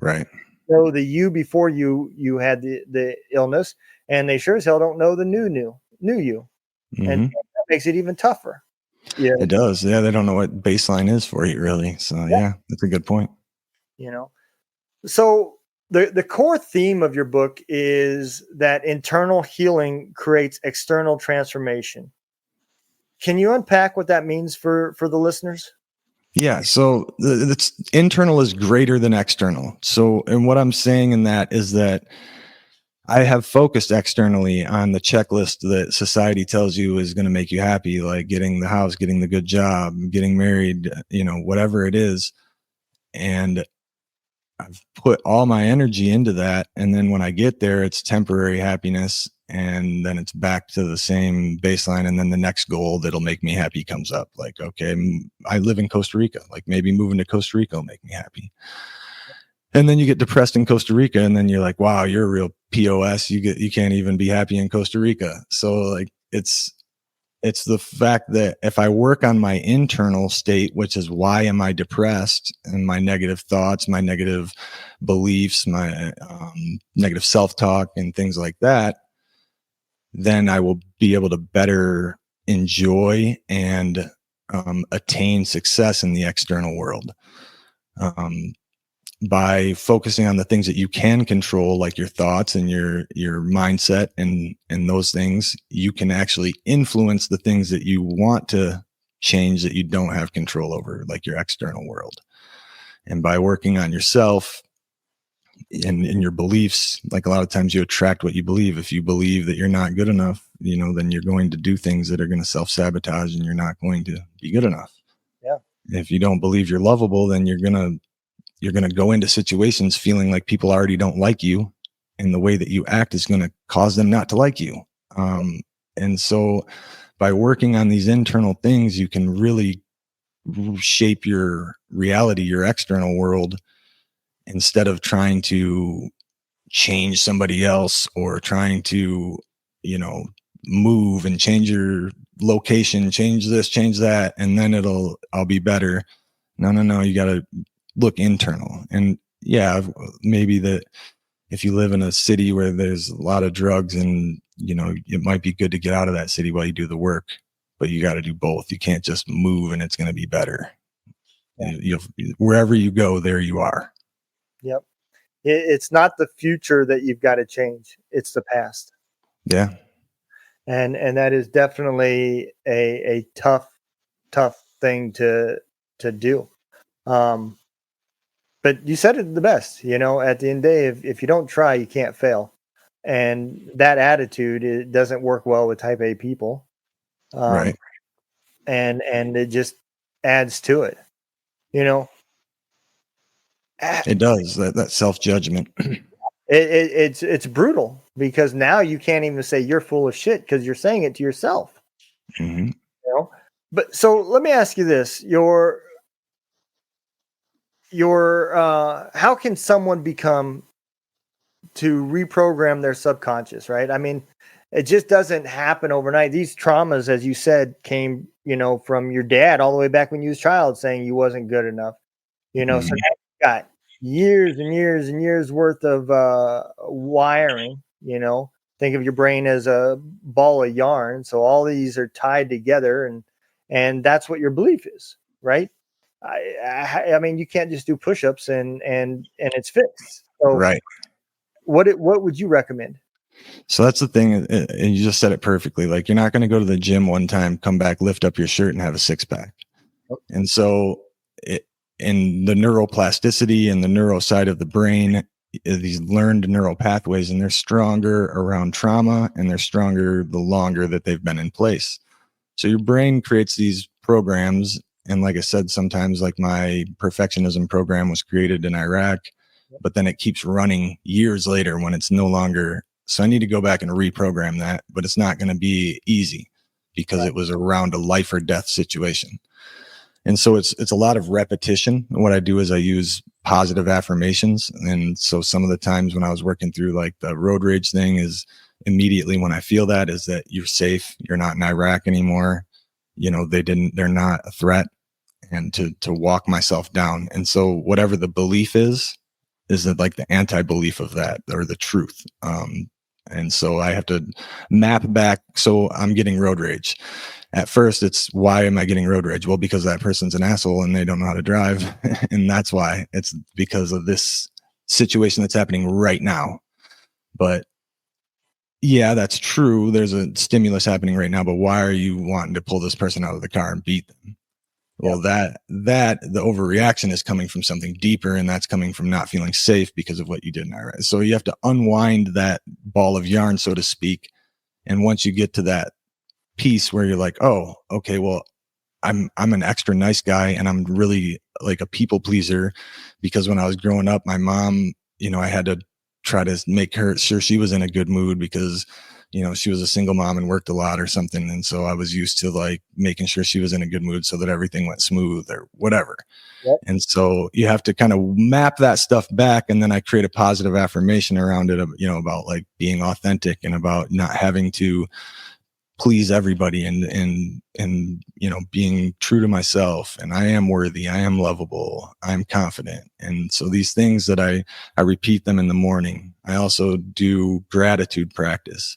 Right. Know the you before you had the illness, and they sure as hell don't know the new you. Mm-hmm. And that makes it even tougher. Yeah, it does. Yeah, they don't know what baseline is for you, really. So yeah, that's a good point. So the core theme of your book is that internal healing creates external transformation. Can you unpack what that means for the listeners? Yeah. So the internal is greater than external. So, and what I'm saying in that is that I have focused externally on the checklist that society tells you is going to make you happy, like getting the house, getting the good job, getting married, whatever it is. And I've put all my energy into that. And then when I get there, it's temporary happiness. And then it's back to the same baseline. And then the next goal that'll make me happy comes up. Like, okay, I live in Costa Rica. Like maybe moving to Costa Rica will make me happy. And then you get depressed in Costa Rica, and then you're like, wow, you're a real POS. You can't even be happy in Costa Rica. So like it's the fact that if I work on my internal state, which is why am I depressed, and my negative thoughts, my negative beliefs, my negative self-talk and things like that, then I will be able to better enjoy and attain success in the external world. By focusing on the things that you can control, like your thoughts and your mindset and those things, you can actually influence the things that you want to change that you don't have control over, like your external world. And by working on yourself and your beliefs, like a lot of times you attract what you believe. If you believe that you're not good enough, then you're going to do things that are going to self-sabotage, and you're not going to be good enough. Yeah. If you don't believe you're lovable, then you're going to go into situations feeling like people already don't like you, and the way that you act is going to cause them not to like you. And so by working on these internal things, you can really shape your reality, your external world, instead of trying to change somebody else or trying to, move and change your location, change this, change that, and then I'll be better. No, you got to look internal. And yeah, maybe that if you live in a city where there's a lot of drugs, and it might be good to get out of that city while you do the work, but you got to do both. You can't just move and it's going to be better. Yeah. Wherever you go, there you are. Yep. It's not the future that you've got to change, it's the past. Yeah. And that is definitely a tough thing to do. But you said it the best, at the end of the day, if you don't try, you can't fail. And that attitude, it doesn't work well with type A people. Right. And it just adds to it, It does, that self-judgment. It's brutal, because now you can't even say you're full of shit, because you're saying it to yourself. Mm-hmm. But so let me ask you this: your how can someone become to reprogram their subconscious, right? I mean, it just doesn't happen overnight. These traumas, as you said, came, from your dad all the way back when you was a child, saying you wasn't good enough, Mm-hmm. So now you've got years and years and years worth of wiring, think of your brain as a ball of yarn. So all these are tied together, and that's what your belief is, right? I mean, you can't just do push-ups and it's fixed. So right. What would you recommend? So that's the thing, and you just said it perfectly. Like, you're not going to go to the gym one time, come back, lift up your shirt, and have a six-pack. Okay. And so in the neuroplasticity and the neuro side of the brain, these learned neural pathways, and they're stronger around trauma, and they're stronger the longer that they've been in place. So your brain creates these programs. And like I said, sometimes, like, my perfectionism program was created in Iraq, but then it keeps running years later when it's no longer. So I need to go back and reprogram that, but it's not going to be easy, because it was around a life or death situation. And so it's a lot of repetition. And what I do is I use positive affirmations. And so some of the times when I was working through, like, the road rage thing, is immediately when I feel that, is that you're safe. You're not in Iraq anymore. They're not a threat, and to walk myself down. And so whatever the belief is that, like, the anti-belief of that, or the truth. And so I have to map back. So I'm getting road rage. At first, it's, why am I getting road rage? Well, because that person's an asshole and they don't know how to drive. And that's why. It's because of this situation that's happening right now. But yeah, that's true. There's a stimulus happening right now, but why are you wanting to pull this person out of the car and beat them? Well, that the overreaction is coming from something deeper, and that's coming from not feeling safe because of what you did in Iraq. So you have to unwind that ball of yarn, so to speak. And once you get to that piece where you're like, oh, okay, well, I'm an extra nice guy, and I'm really, like, a people pleaser, because when I was growing up, my mom, I had to try to make her sure she was in a good mood, because she was a single mom and worked a lot or something. And so I was used to like making sure she was in a good mood so that everything went smooth or whatever. Yep. And so you have to kind of map that stuff back. And then I create a positive affirmation around it, about like being authentic and about not having to please everybody and being true to myself. And I am worthy, I am lovable, I'm confident. And so these things that I repeat them in the morning. I also do gratitude practice,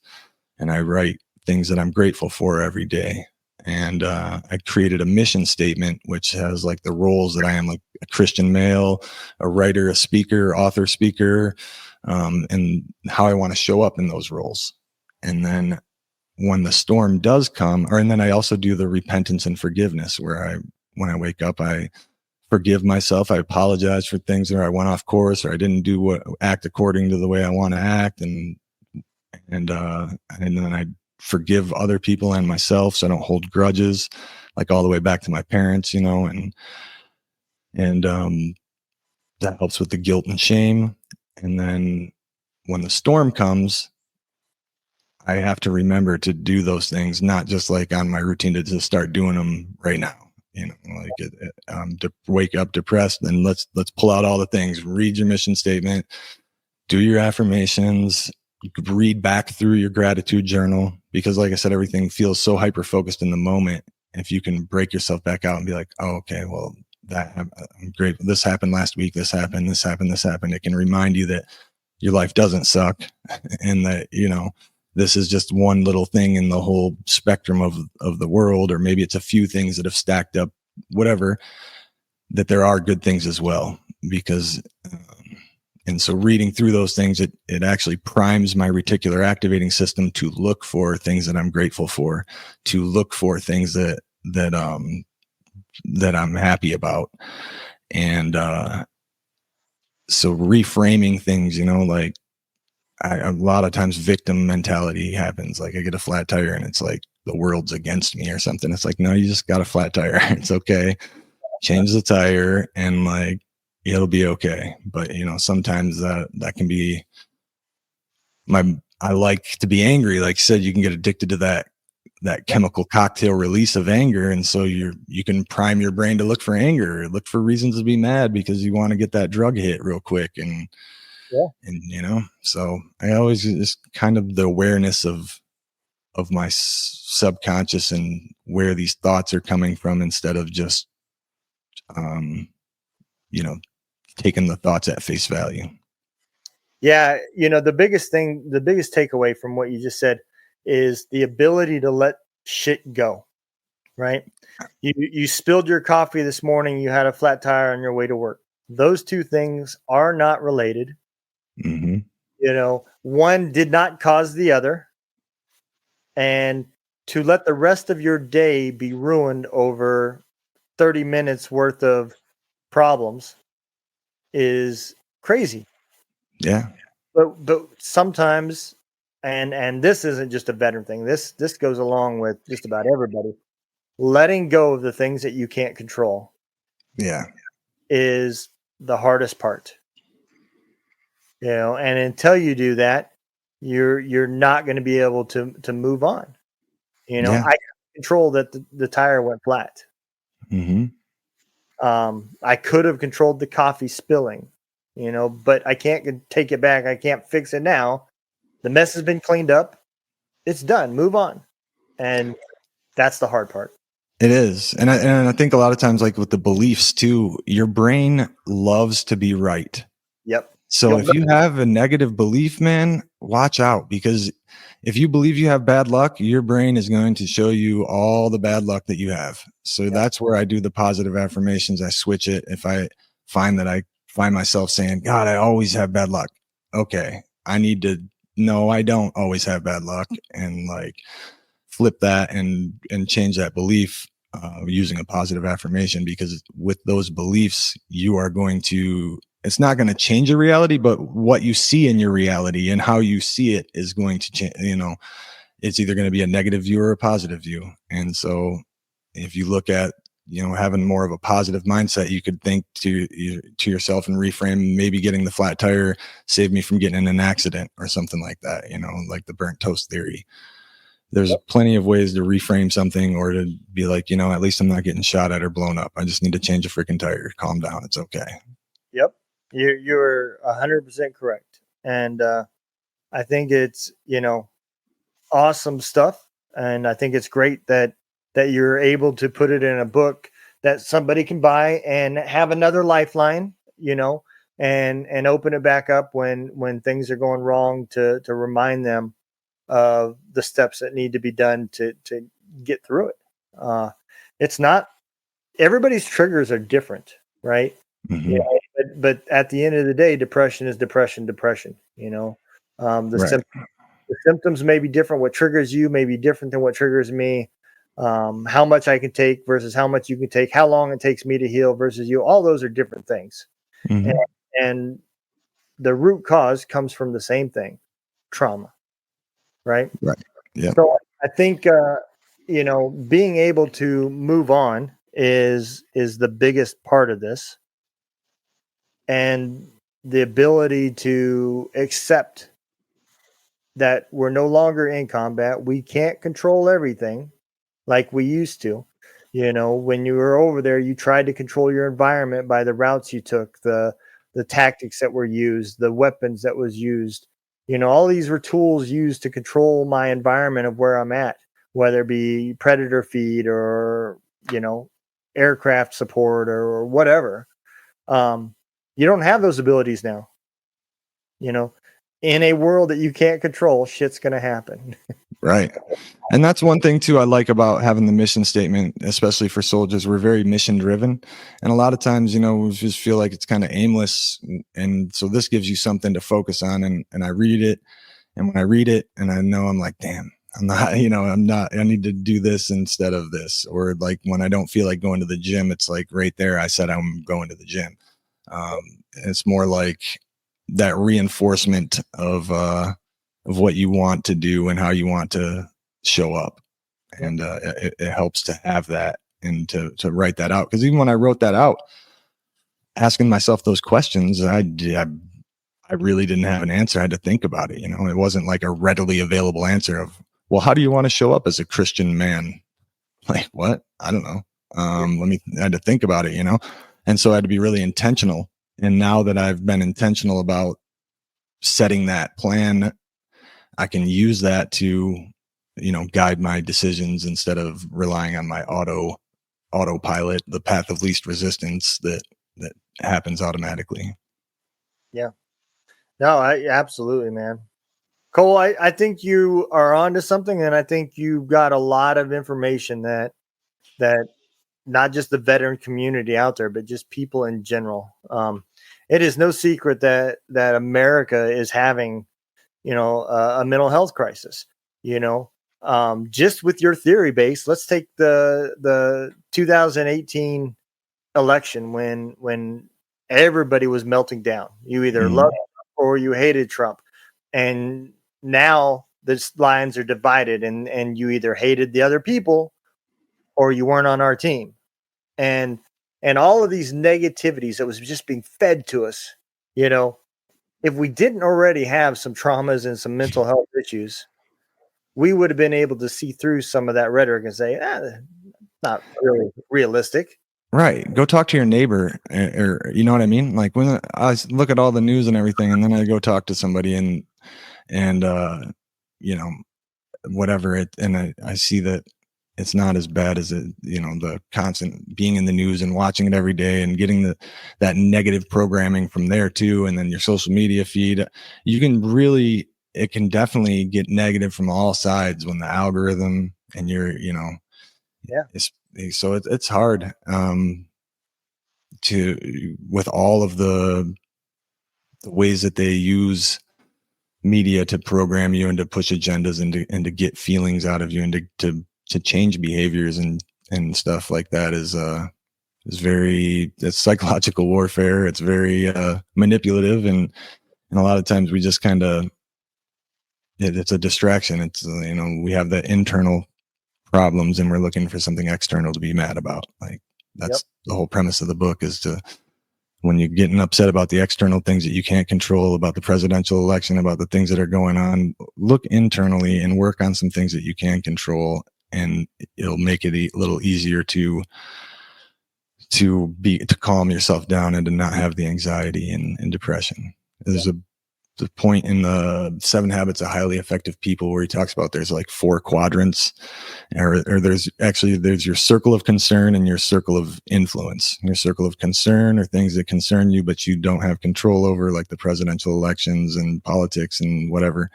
and I write things that I'm grateful for every day. And I created a mission statement, which has like the roles that I am, like a Christian male, a writer, a speaker, author, speaker, and how I want to show up in those roles. And then when the storm does come, and then I also do the repentance and forgiveness, where when I wake up, I forgive myself. I apologize for things where I went off course, or I didn't act according to the way I want to act. And then I forgive other people and myself, so I don't hold grudges, like all the way back to my parents, and that helps with the guilt and shame. And then when the storm comes, I have to remember to do those things, not just like on my routine to just start doing them right now. To wake up depressed, then let's pull out all the things, read your mission statement, do your affirmations, read back through your gratitude journal, because like I said, everything feels so hyper focused in the moment. If you can break yourself back out and be like, oh, okay, well, I'm grateful. This happened last week. This happened. It can remind you that your life doesn't suck, and that, this is just one little thing in the whole spectrum of the world, or maybe it's a few things that have stacked up, whatever, that there are good things as well. Because, and so reading through those things, it actually primes my reticular activating system to look for things that I'm grateful for, to look for things that I'm happy about. And, so reframing things, like, a lot of times victim mentality happens. Like I get a flat tire and it's like the world's against me or something. It's like, no, you just got a flat tire. It's okay. Change the tire and like, it'll be okay. But sometimes that can be I like to be angry. Like you said, you can get addicted to that chemical cocktail release of anger. And so you can prime your brain to look for anger, look for reasons to be mad because you want to get that drug hit real quick. And, so I always just kind of the awareness of my subconscious and where these thoughts are coming from, instead of just, taking the thoughts at face value. Yeah. The biggest takeaway from what you just said is the ability to let shit go, right? You spilled your coffee this morning. You had a flat tire on your way to work. Those two things are not related. Mm-hmm. One did not cause the other. And to let the rest of your day be ruined over 30 minutes worth of problems is crazy. Yeah. But sometimes, and this isn't just a veteran thing. This goes along with just about everybody. Letting go of the things that you can't control. Yeah. Is the hardest part. And until you do that, you're not going to be able to move on. I control that the tire went flat. Mm-hmm. I could have controlled the coffee spilling, but I can't take it back. I can't fix it now. The mess has been cleaned up. It's done. Move on. And that's the hard part. It is. And I think a lot of times, like with the beliefs too, your brain loves to be right. Yep. So if you have a negative belief, man, watch out, because if you believe you have bad luck, your brain is going to show you all the bad luck that you have. So that's where I do the positive affirmations. I switch it. If I find that I find myself saying, God, I always have bad luck. Okay. I need to know I don't always have bad luck, and like flip that and change that belief using a positive affirmation, because with those beliefs, you are going to, it's not going to change your reality, but what you see in your reality and how you see it is going to change. It's either going to be a negative view or a positive view. And so if you look at having more of a positive mindset, you could think to yourself and reframe, maybe getting the flat tire saved me from getting in an accident or something like that, like the burnt toast theory. There's plenty of ways to reframe something, or to be like, at least I'm not getting shot at or blown up. I just need to change a freaking tire. Calm down. It's okay. Yep. You're 100% correct. And I think it's, awesome stuff. And I think it's great that you're able to put it in a book that somebody can buy and have another lifeline, and open it back up when things are going wrong, to remind them of the steps that need to be done to get through it. It's not, everybody's triggers are different, right? Mm-hmm. Yeah, but at the end of the day, depression is depression. Right. The symptoms may be different. What triggers you may be different than what triggers me. How much I can take versus how much you can take. How long it takes me to heal versus you. All those are different things. Mm-hmm. And the root cause comes from the same thing, trauma. Right. Right. Yeah. So I think, being able to move on is the biggest part of this. And the ability to accept that we're no longer in combat. We can't control everything like we used to. When you were over there, you tried to control your environment by the routes you took, the tactics that were used, the weapons that was used. All these were tools used to control my environment of where I'm at, whether it be predator feed or, aircraft support or whatever. You don't have those abilities now. In a world that you can't control, shit's going to happen. Right. And that's one thing too I like about having the mission statement, especially for soldiers. We're very mission driven. And a lot of times, we just feel like it's kind of aimless. And so this gives you something to focus on. And I read it. And when I read it, and I know, I'm like, damn, I'm not, I need to do this instead of this. Or like when I don't feel like going to the gym, it's like right there, I said I'm going to the gym. It's more like that reinforcement of what you want to do and how you want to show up. And it helps to have that and to write that out. Because even when I wrote that out, asking myself those questions, I really didn't have an answer. I had to think about it. It wasn't like a readily available answer of, well, how do you want to show up as a Christian man? Like, what? I don't know. I had to think about it, and so I had to be really intentional. And now that I've been intentional about setting that plan, I can use that to, guide my decisions instead of relying on my autopilot, the path of least resistance that happens automatically. Yeah. No, absolutely, man. Cole, I think you are onto something, and I think you've got a lot of information that not just the veteran community out there, but just people in general. It is no secret that America is having, a mental health crisis. Just with your theory base, let's take the 2018 election when everybody was melting down. You either loved Trump or you hated Trump, and now the lines are divided, and you either hated the other people or you weren't on our team. And all of these negativities that was just being fed to us, if we didn't already have some traumas and some mental health issues, we would have been able to see through some of that rhetoric and say, not really realistic. Right. Go talk to your neighbor, or you know what I mean? Like when I look at all the news and everything, and then I go talk to somebody and whatever it, and I see that it's not as bad as it, the constant being in the news and watching it every day and getting that negative programming from there too. And then your social media feed, it can definitely get negative from all sides when the algorithm and so it's hard with all of the ways that they use media to program you and to push agendas and to get feelings out of you and to change behaviors and stuff like that is it's psychological warfare. It's very manipulative, and a lot of times we just kind of it's a distraction. It's we have the internal problems and we're looking for something external to be mad about. Like, That's the whole premise of the book, is to, when you're getting upset about the external things that you can't control, about the presidential election, about the things that are going on, look internally and work on some things that you can control, and it'll make it a little easier to calm yourself down and to not have the anxiety and depression. There's the point in the 7 Habits of Highly Effective People where he talks about there's like 4 quadrants, or there's your circle of concern and your circle of influence. Your circle of concern are things that concern you, but you don't have control over, like the presidential elections and politics and whatever.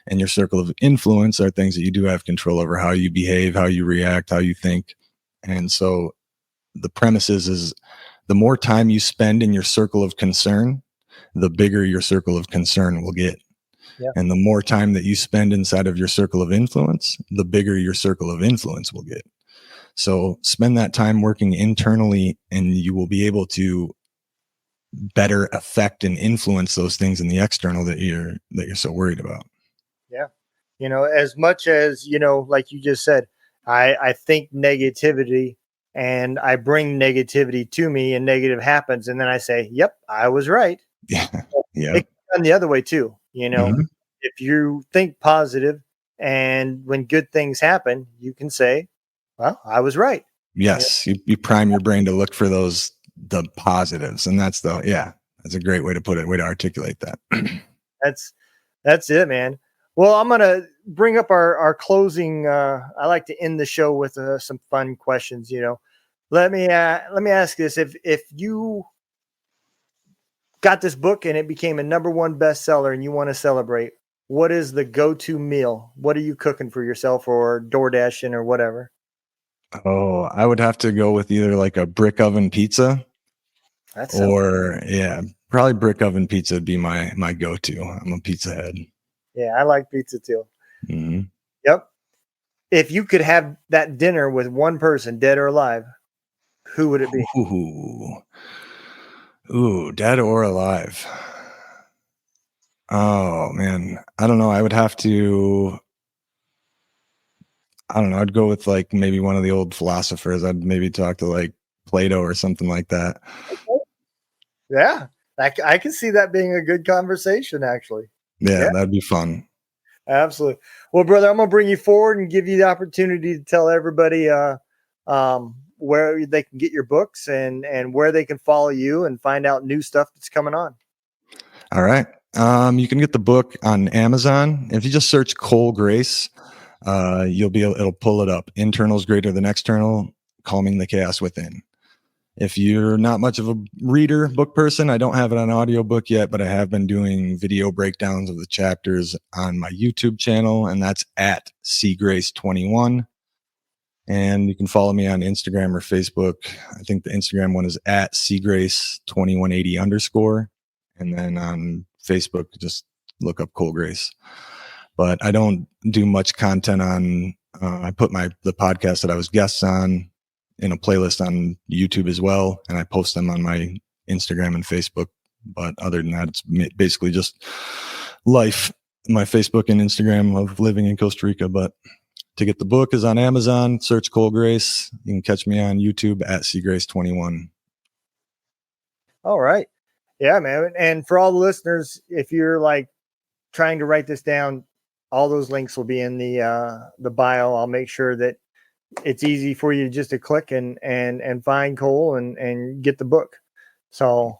And your circle of influence are things that you do have control over, how you behave, how you react, how you think. And so the premise is the more time you spend in your circle of concern, the bigger your circle of concern will get. Yeah. And the more time that you spend inside of your circle of influence, the bigger your circle of influence will get. So spend that time working internally, and you will be able to better affect and influence those things in the external that you're so worried about. Yeah. As much as, like you just said, I think negativity and I bring negativity to me, and negative happens. And then I say, yep, I was right. Yeah. Yeah. It can be the other way too. Mm-hmm. If you think positive and when good things happen, you can say, well, I was right. Yes. You prime your brain to look for the positives. And that's a great way to put it, way to articulate that. That's it, man. Well, I'm going to bring up our closing. I like to end the show with some fun questions. Let me ask this. If you got this book and it became a #1 bestseller and you want to celebrate, what is the go-to meal? What are you cooking for yourself, or DoorDashing or whatever? Oh, I would have to go with either like a brick oven pizza, probably brick oven pizza would be my go-to. I'm a pizza head. Yeah, I like pizza too. Mm-hmm. Yep. If you could have that dinner with one person, dead or alive, who would it be? Ooh, dead or alive. Oh man, I don't know. I'd go with like maybe one of the old philosophers. I'd maybe talk to like Plato or something like that. Okay. Yeah, I can see that being a good conversation, actually. Yeah, that'd be fun. Absolutely. Well, brother, I'm going to bring you forward and give you the opportunity to tell everybody where they can get your books and where they can follow you and find out new stuff that's coming on. All right. You can get the book on Amazon. If you just search Cole Grace, it'll pull it up. Internal is greater than external, calming the chaos within. If you're not much of a book person, I don't have it on audiobook yet, but I have been doing video breakdowns of the chapters on my YouTube channel, and that's at cgrace21. And you can follow me on Instagram or Facebook. I think the Instagram one is at cgrace2180_. And then on Facebook, just look up Cole Grace. But I don't do much content on, I put the podcast that I was guests on in a playlist on YouTube as well. And I post them on my Instagram and Facebook. But other than that, it's basically just life, my Facebook and Instagram of living in Costa Rica. But to get the book is on Amazon, search Cole Grace. You can catch me on YouTube at cgrace21. All right. Yeah, man. And for all the listeners, if you're like trying to write this down, all those links will be in the bio. I'll make sure that it's easy for you just to click and find Cole and get the book. So,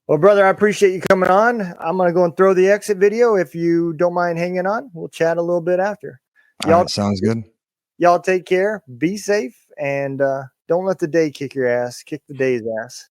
well, brother, I appreciate you coming on. I'm going to go and throw the exit video. If you don't mind hanging on, we'll chat a little bit after. All right, sounds good. Y'all take care, be safe, and don't let the day kick your ass. Kick the day's ass.